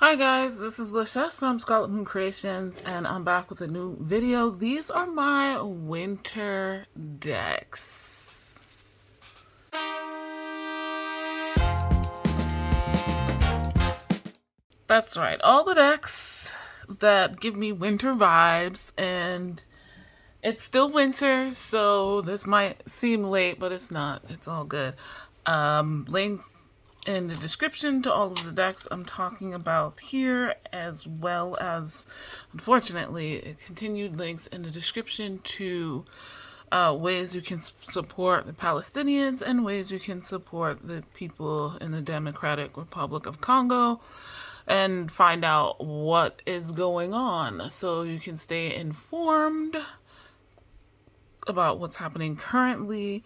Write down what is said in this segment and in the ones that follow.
Hi guys, this is Lashette from Scarlet Moon Creations, and I'm back with a new video. These are my winter decks. That's right, all the decks that give me winter vibes, and it's still winter, so this might seem late, but it's not. It's all good. Links in the description to all of the decks I'm talking about here, as well as, unfortunately, continued links in the description to ways you can support the Palestinians and ways you can support the people in the Democratic Republic of Congo and find out what is going on so you can stay informed about what's happening currently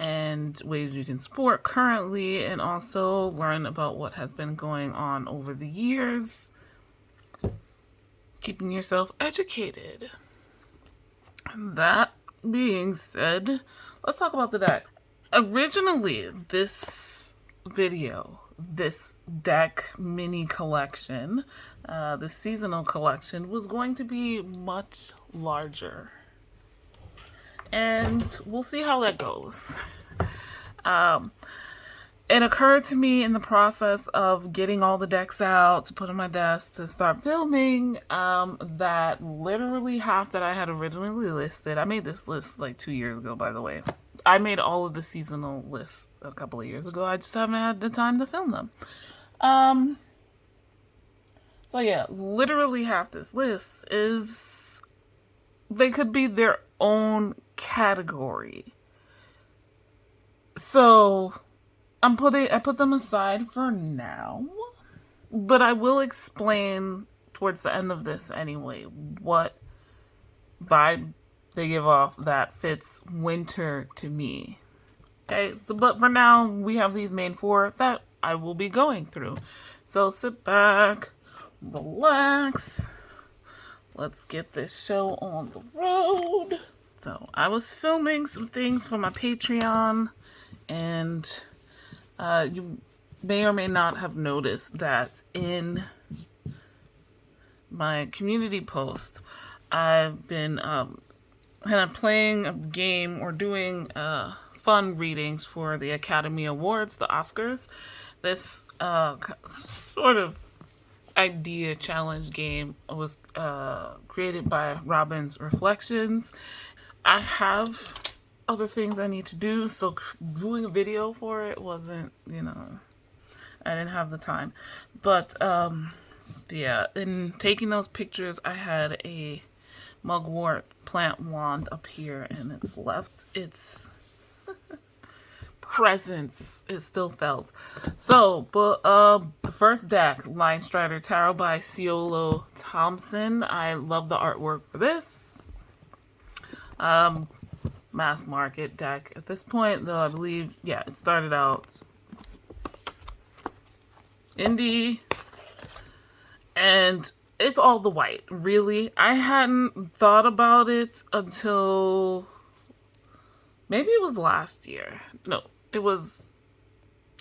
and ways you can support currently, and also learn about what has been going on over the years, keeping yourself educated. That being said, let's talk about the deck. Originally, this deck mini collection, the seasonal collection, was going to be much larger. And we'll see how that goes. It occurred to me in the process of getting all the decks out to put on my desk to start filming that literally half that I had originally listed. I made this list like 2 years ago, by the way. I made all of the seasonal lists a couple of years ago. I just haven't had the time to film them. So yeah, literally half this list is, they could be their own category. So I put them aside for now, but I will explain towards the end of this anyway what vibe they give off that fits winter to me. Okay, so but for now we have these main four that I will be going through. So sit back, relax. Let's get this show on the road. So I was filming some things for my Patreon, and you may or may not have noticed that in my community post, I've been kind of playing a game or doing fun readings for the Academy Awards, the Oscars. This sort of idea challenge game was created by Robin's Reflections. I have other things I need to do, so doing a video for it wasn't, I didn't have the time. But yeah, in taking those pictures, I had a mugwort plant wand up here, and it's left its presence is still felt. So, but the first deck, Line Strider Tarot by Ciolo Thompson. I love the artwork for this. Mass market deck at this point, though. I believe, yeah, it started out indie, and it's all the white. Really, I hadn't thought about it until maybe it was last year. No, it was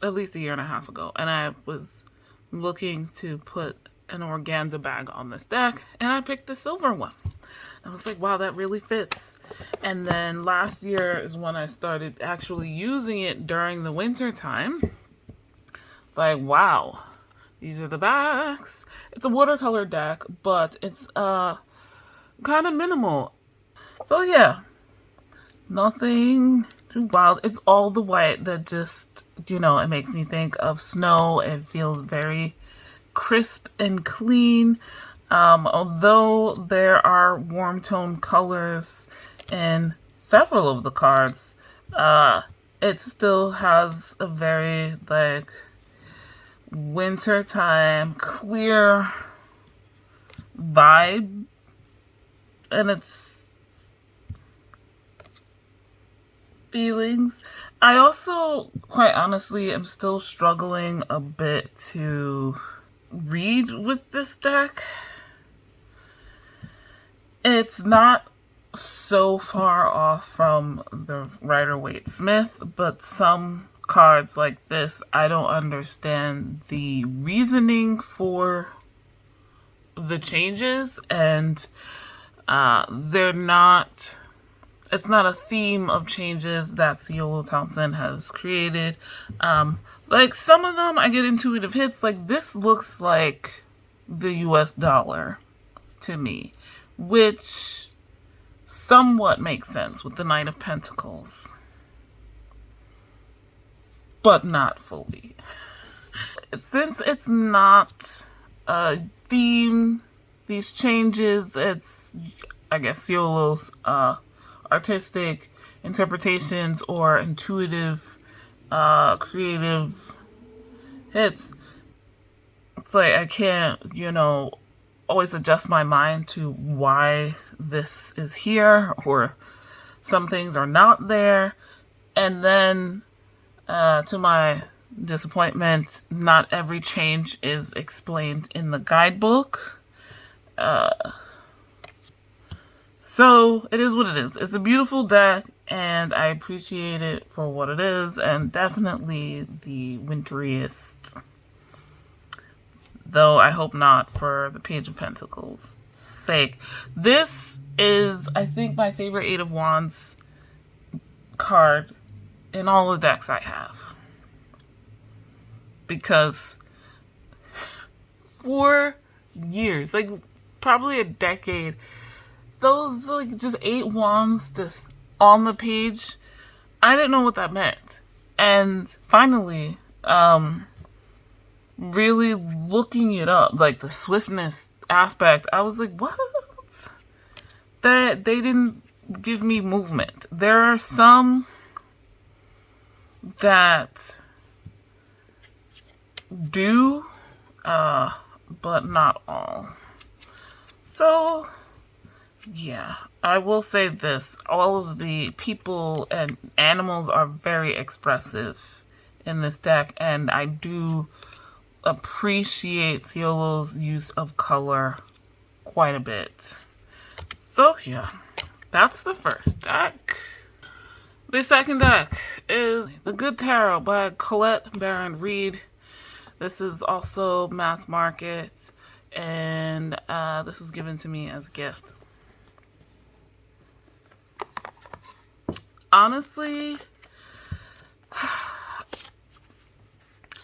at least a year and a half ago, and I was looking to put an organza bag on this deck, and I picked the silver one. I was like, wow, that really fits. And then last year is when I started actually using it during the winter time. Like, wow, these are the backs. It's a watercolor deck, but it's kind of minimal. So yeah, nothing too wild. It's all the white that just, it makes me think of snow. It feels very crisp and clean. Although there are warm tone colors in several of the cards, it still has a very wintertime clear vibe, and its feelings. I also, quite honestly, am still struggling a bit to read with this deck. It's not so far off from the Rider-Waite-Smith, but some cards like this, I don't understand the reasoning for the changes, and they're not. It's not a theme of changes that Yulee Thompson has created. Like some of them, I get intuitive hits. Like this looks like the U.S. dollar to me, which somewhat makes sense with the Knight of Pentacles, but not fully. Since it's not a theme, these changes, it's, I guess, Yulee's artistic interpretations or intuitive, creative hits. It's like I can't, always adjust my mind to why this is here or some things are not there. And then, to my disappointment, not every change is explained in the guidebook. So it is what it is. It's a beautiful deck, and I appreciate it for what it is, and definitely the winteriest. Though I hope not for the Page of Pentacles' sake. This is, I think, my favorite Eight of Wands card in all the decks I have. Because for years, like probably a decade, those like just 8 wands just on the page, I didn't know what that meant. And finally, really looking it up, like the swiftness aspect, I was like, what? That they didn't give me movement. There are some that do, but not all. So, yeah, I will say this. All of the people and animals are very expressive in this deck, and I do appreciate Yulee's use of color quite a bit. So, yeah, that's the first deck. The second deck is The Good Tarot by Colette Baron Reed. This is also mass market, and this was given to me as a gift. Honestly,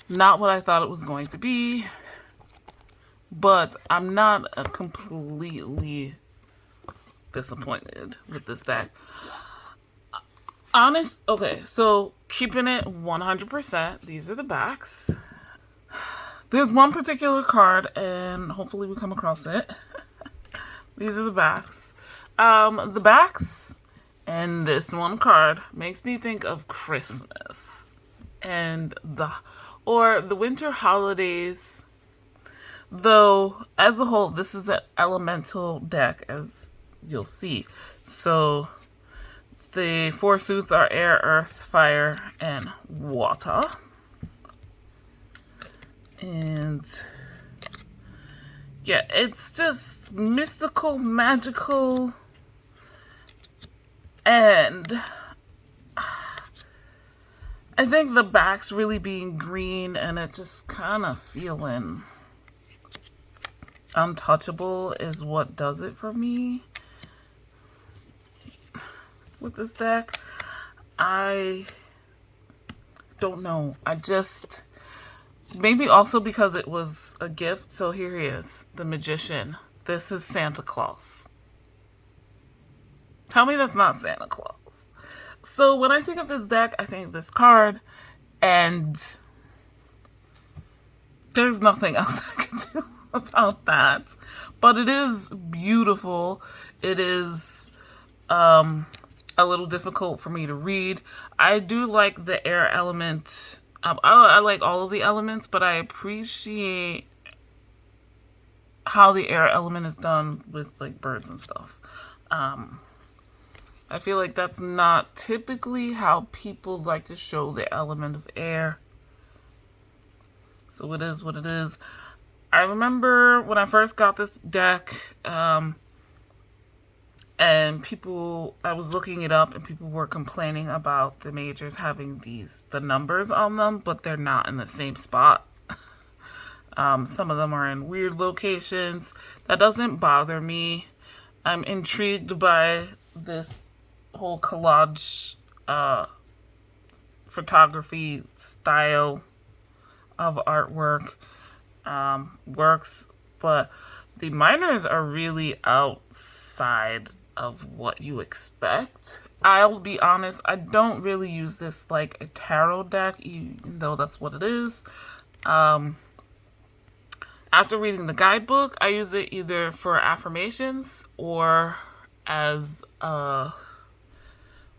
not what I thought it was going to be, but I'm not completely disappointed with this deck. Okay, so keeping it 100%, these are the backs. There's one particular card, and hopefully we come across it. These are the backs. The backs and this one card makes me think of Christmas and the winter holidays. Though, as a whole, this is an elemental deck, as you'll see. So, the 4 suits are air, earth, fire, and water. And yeah, it's just mystical, magical, and I think the back's really being green, and it just kind of feeling untouchable is what does it for me with this deck. I don't know. Maybe also because it was a gift. So here he is, the Magician. This is Santa Claus. Tell me that's not Santa Claus. So when I think of this deck, I think of this card, and there's nothing else I can do about that. But it is beautiful. It is a little difficult for me to read. I do like the air element. I like all of the elements, but I appreciate how the air element is done with like birds and stuff. I feel like that's not typically how people like to show the element of air. So it is what it is. I remember when I first got this deck, and I was looking it up, and people were complaining about the majors having the numbers on them, but they're not in the same spot. Some of them are in weird locations. That doesn't bother me. I'm intrigued by this whole collage photography style of artwork works, but the minors are really outside of what you expect. I'll be honest, I don't really use this like a tarot deck, even though that's what it is. After reading the guidebook, I use it either for affirmations or as a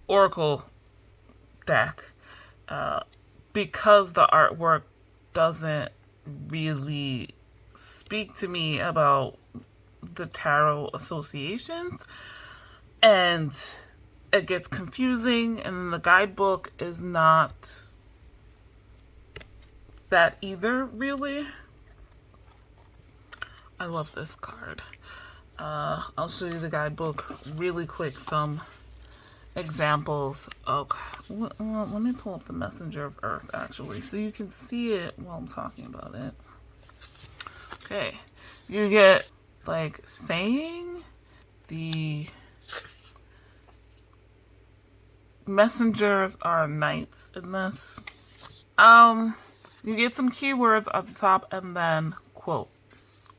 oracle deck, because the artwork doesn't really speak to me about the tarot associations, and it gets confusing, and the guidebook is not that either, really. I love this card. I'll show you the guidebook really quick, some examples. Okay, well, let me pull up the Messenger of Earth, actually, so you can see it while I'm talking about it. Okay, you get, like, saying the messengers are knights in this. You get some keywords at the top and then quotes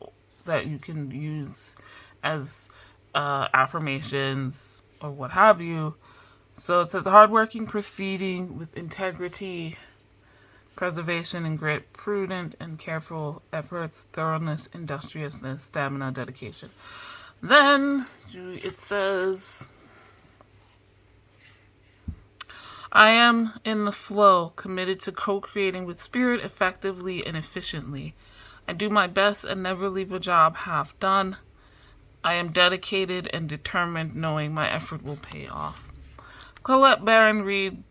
that you can use as affirmations or what have you. So it says hardworking, proceeding with integrity, preservation and grit, prudent and careful efforts, thoroughness, industriousness, stamina, dedication. Then it says, I am in the flow, committed to co-creating with spirit effectively and efficiently. I do my best and never leave a job half done. I am dedicated and determined, knowing my effort will pay off. Colette Baron Reed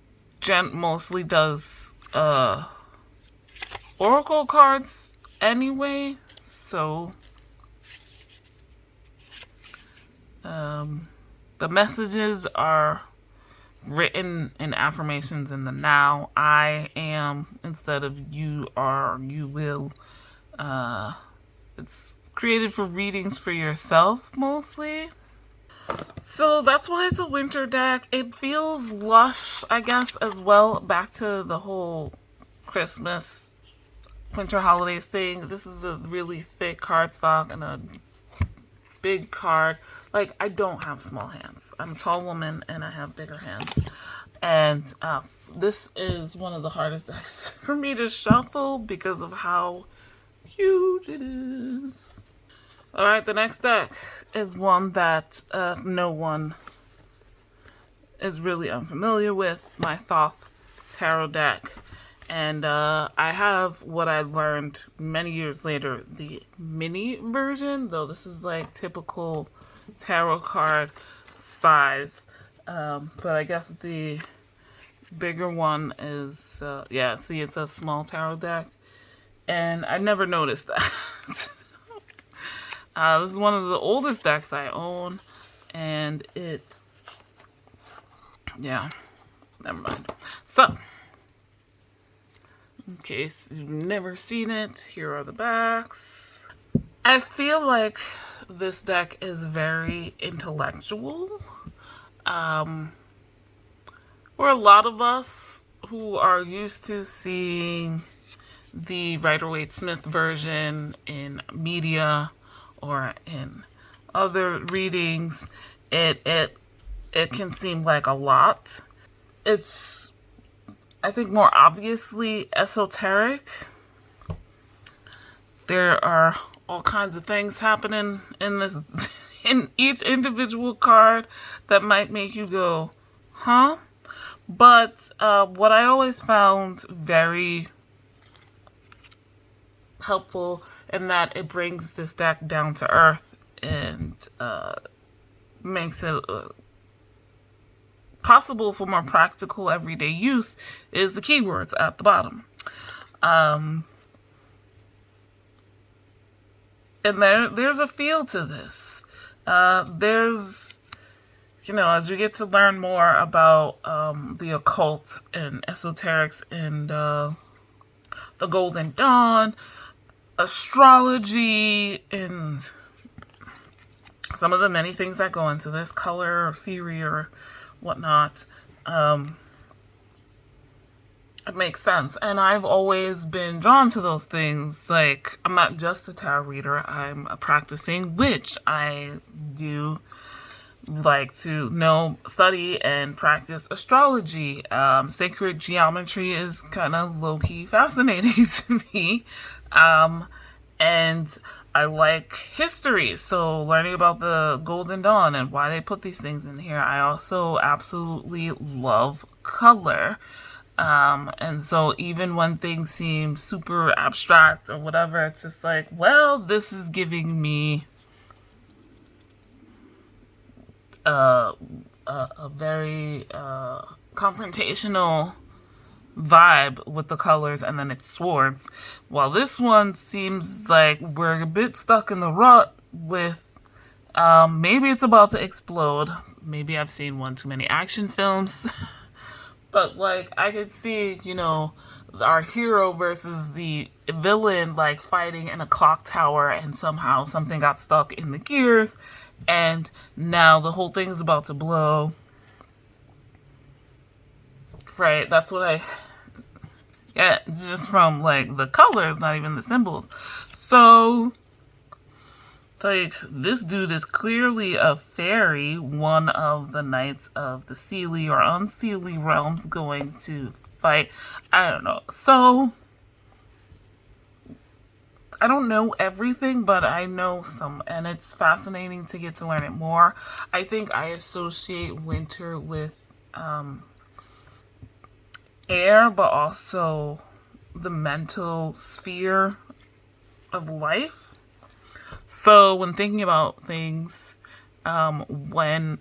mostly does oracle cards anyway, so the messages are written in affirmations in the now. I am instead of you are, you will. It's created for readings for yourself mostly. So that's why it's a winter deck. It feels lush, I guess, as well. Back to the whole Christmas, winter holidays thing. This is a really thick cardstock and a big card. Like, I don't have small hands. I'm a tall woman and I have bigger hands. And this is one of the hardest decks for me to shuffle because of how huge it is. Alright, the next deck is one that no one is really unfamiliar with, my Thoth Tarot deck. And I have what I learned many years later, the mini version, though this is like typical tarot card size. But I guess the bigger one is, yeah, see, it's a small tarot deck. And I never noticed that. This is one of the oldest decks I own, and it, yeah, never mind. So, in case you've never seen it, here are the backs. I feel like this deck is very intellectual. For a lot of us who are used to seeing the Rider-Waite-Smith version in media or in other readings, it can seem like a lot. It's, I think, more obviously esoteric. There are all kinds of things happening in this in each individual card that might make you go, huh? But what I always found very helpful in that it brings this deck down to earth and makes it possible for more practical everyday use is the keywords at the bottom. And there's a feel to this. There's, you know, as we get to learn more about the occult and esoterics and the Golden Dawn, astrology and some of the many things that go into this, color or theory or whatnot, it makes sense. And I've always been drawn to those things. Like, I'm not just a tarot reader, I'm a practicing witch. I do like to know, study, and practice astrology. Sacred geometry is kind of low-key fascinating to me. And I like history, so learning about the Golden Dawn and why they put these things in here. I also absolutely love color. And so even when things seem super abstract or whatever, it's just like, well, this is giving me a very confrontational vibe with the colors, and then it's swords. While this one seems like we're a bit stuck in the rut with, maybe it's about to explode. Maybe I've seen one too many action films. But, like, I could see, you know, our hero versus the villain, like, fighting in a clock tower, and somehow something got stuck in the gears, and now the whole thing is about to blow. Right, that's what I get just from, like, the colors, not even the symbols. So, like, this dude is clearly a fairy, one of the knights of the Seelie or Unseelie realms going to fight. I don't know. So, I don't know everything, but I know some, and it's fascinating to get to learn it more. I think I associate winter with air, but also the mental sphere of life. So when thinking about things, when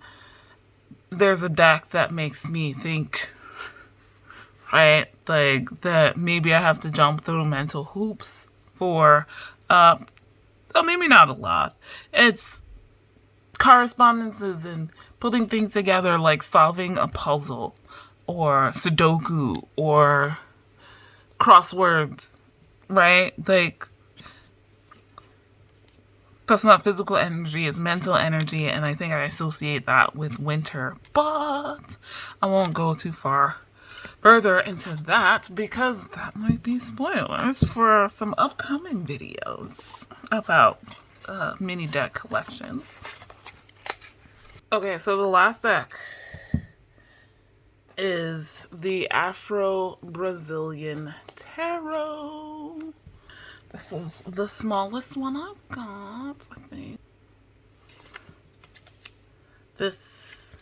there's a deck that makes me think, right, like that maybe I have to jump through mental hoops for, maybe not a lot. It's correspondences and putting things together, like solving a puzzle or Sudoku or crosswords, right? Like, that's not physical energy, it's mental energy, and I think I associate that with winter. But I won't go too far further into that because that might be spoilers for some upcoming videos about mini deck collections. Okay, so the last deck is the Afro-Brazilian Tarot. This is the smallest one I've got, I think. This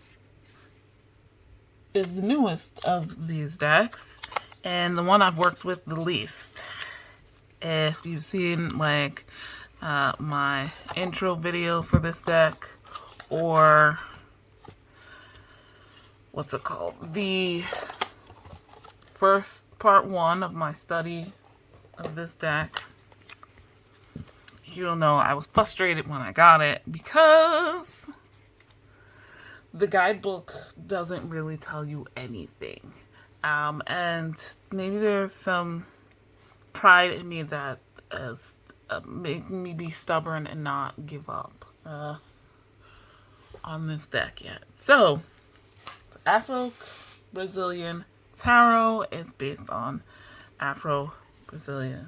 is the newest of these decks, and the one I've worked with the least. If you've seen, like, my intro video for this deck, or what's it called? The first part 1 of my study of this deck, you'll know I was frustrated when I got it because the guidebook doesn't really tell you anything. And maybe there's some pride in me that is making me be stubborn and not give up on this deck yet. So, Afro-Brazilian Tarot is based on Afro-Brazilian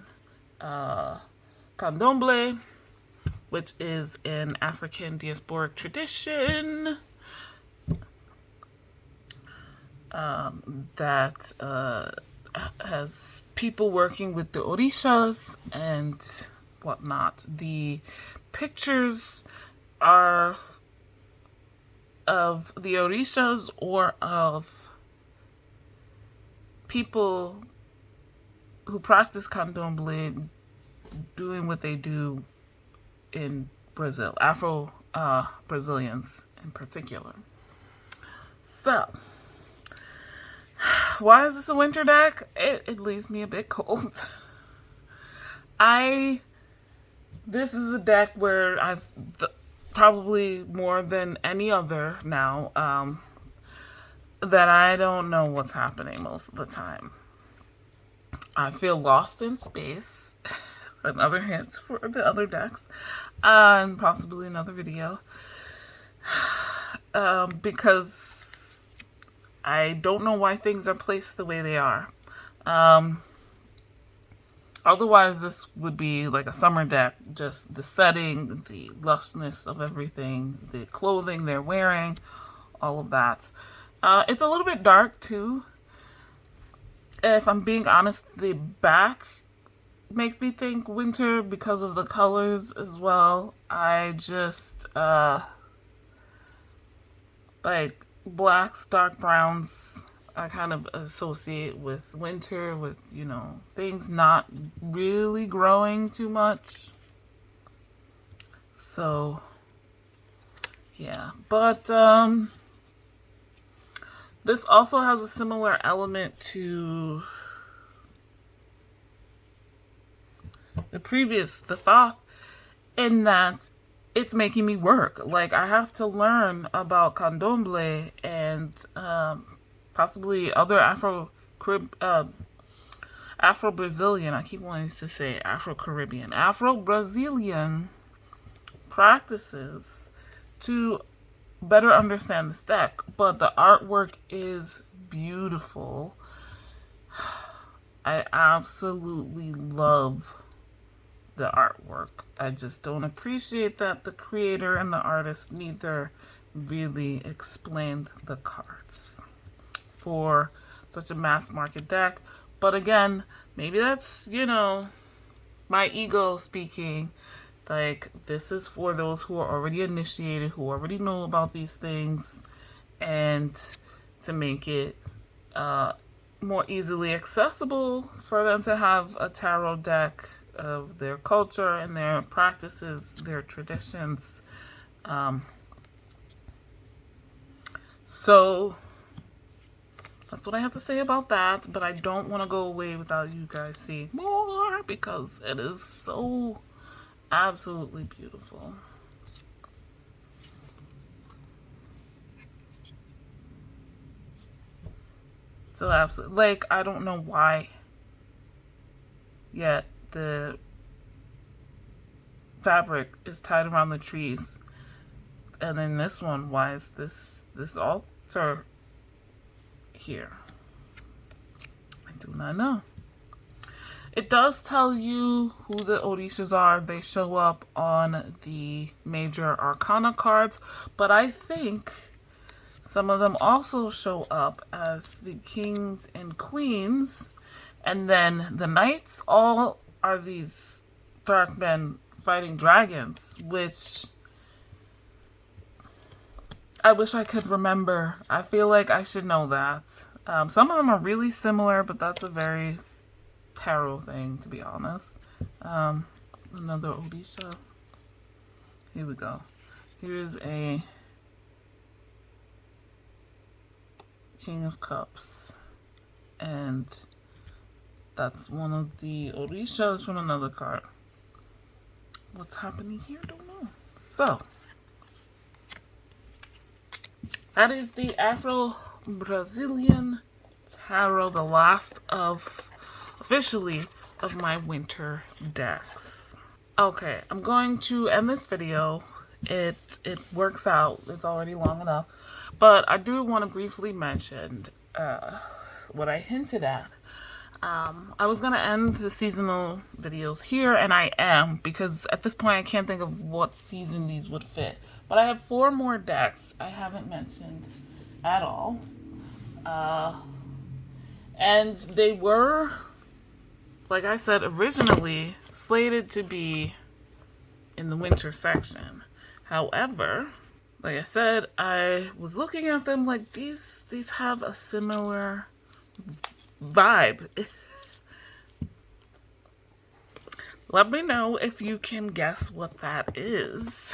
Candomblé, which is an African diasporic tradition that has people working with the orishas and whatnot. The pictures are of the orishas or of people who practice candomblé doing what they do in Brazil, Afro-Brazilians in particular. So, why is this a winter deck? It leaves me a bit cold. This is a deck where I've probably more than any other now, that I don't know what's happening most of the time. I feel lost in space. another hint for the other decks, and possibly another video, because I don't know why things are placed the way they are. Otherwise, this would be like a summer deck, just the setting, the lushness of everything, the clothing they're wearing, all of that. It's a little bit dark too. If I'm being honest, the back makes me think winter because of the colors as well. I just, like blacks, dark browns, I kind of associate with winter, with, you know, things not really growing too much. So, yeah. But, this also has a similar element to the Thoth, in that it's making me work. Like, I have to learn about candomblé and, possibly other afro-brazilian, I keep wanting to say Afro-Caribbean, Afro-Brazilian practices to better understand this deck. But the artwork is beautiful. I absolutely love the artwork. I just don't appreciate that the creator and the artist neither really explained the cards for such a mass market deck. But again, maybe that's, you know, my ego speaking. Like, this is for those who are already initiated, who already know about these things, and to make it more easily accessible for them to have a tarot deck of their culture and their practices, their traditions. So that's what I have to say about that, but I don't want to go away without you guys seeing more, because it is so absolutely beautiful. So absolutely, like, I don't know why yet the fabric is tied around the trees, and then this one, why is this altar here? I do not know. It does tell you who the Orishas are. They show up on the major arcana cards, but I think some of them also show up as the kings and queens, and then the knights all are these dark men fighting dragons, which I wish I could remember. I feel like I should know that. Some of them are really similar, but that's a very tarot thing, to be honest. Another Orisha. Here we go. Here's a King of Cups. And that's one of the Orishas from another card. What's happening here? Don't know. So, that is the Afro-Brazilian Tarot, the last of, officially, of my winter decks. Okay, I'm going to end this video. It works out. It's already long enough. But I do want to briefly mention what I hinted at. I was going to end the seasonal videos here, and I am, because at this point I can't think of what season these would fit. But I have 4 more decks I haven't mentioned at all. And they were, like I said, originally slated to be in the winter section. However, like I said, I was looking at them like these have a similar vibe. Let me know if you can guess what that is.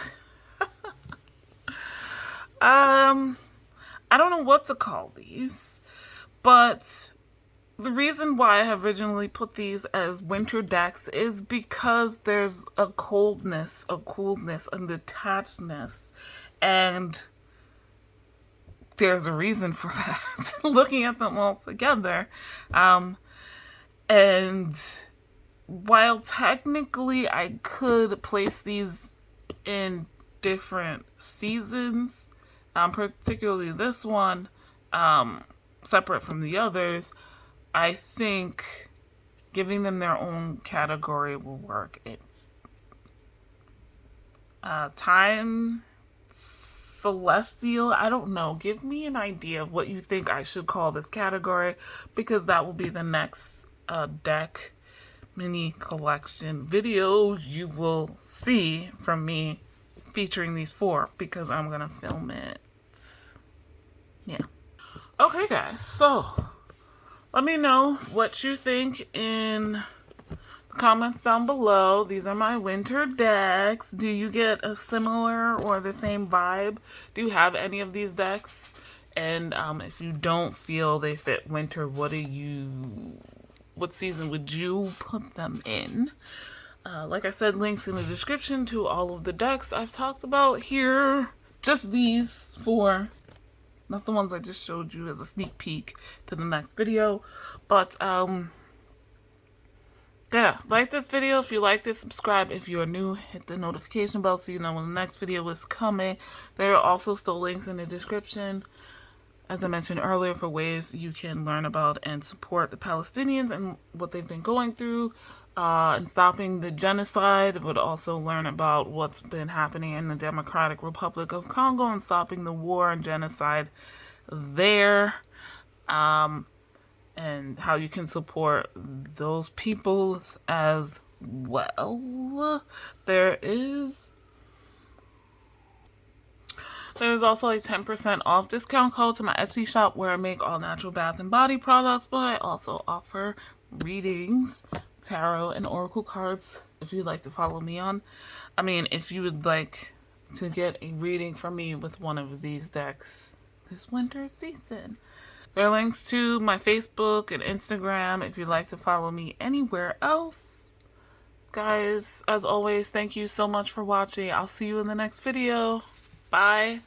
I don't know what to call these, but the reason why I have originally put these as winter decks is because there's a coldness, a coolness, a detachedness, and there's a reason for that. Looking at them all together, and while technically I could place these in different seasons, particularly this one, separate from the others, I think giving them their own category will work. Time Celestial, I don't know. Give me an idea of what you think I should call this category, because that will be the next deck mini collection video you will see from me featuring these 4, because I'm gonna film it. Yeah. Okay, guys, so let me know what you think in the comments down below. These are my winter decks. Do you get a similar or the same vibe? Do you have any of these decks? And if you don't feel they fit winter, what season would you put them in? Like I said, links in the description to all of the decks I've talked about here. Just these 4. Not the ones I just showed you as a sneak peek to the next video. But, yeah, like this video if you liked it, subscribe if you are new, hit the notification bell so you know when the next video is coming. There are also still links in the description, as I mentioned earlier, for ways you can learn about and support the Palestinians and what they've been going through, and stopping the genocide, but also learn about what's been happening in the Democratic Republic of Congo and stopping the war and genocide there, and how you can support those people as well. There's also a 10% off discount code to my Etsy shop where I make all natural bath and body products, but I also offer readings, tarot, and oracle cards if you'd like to follow me on. If you would like to get a reading from me with one of these decks this winter season. There are links to my Facebook and Instagram if you'd like to follow me anywhere else. Guys, as always, thank you so much for watching. I'll see you in the next video. Bye.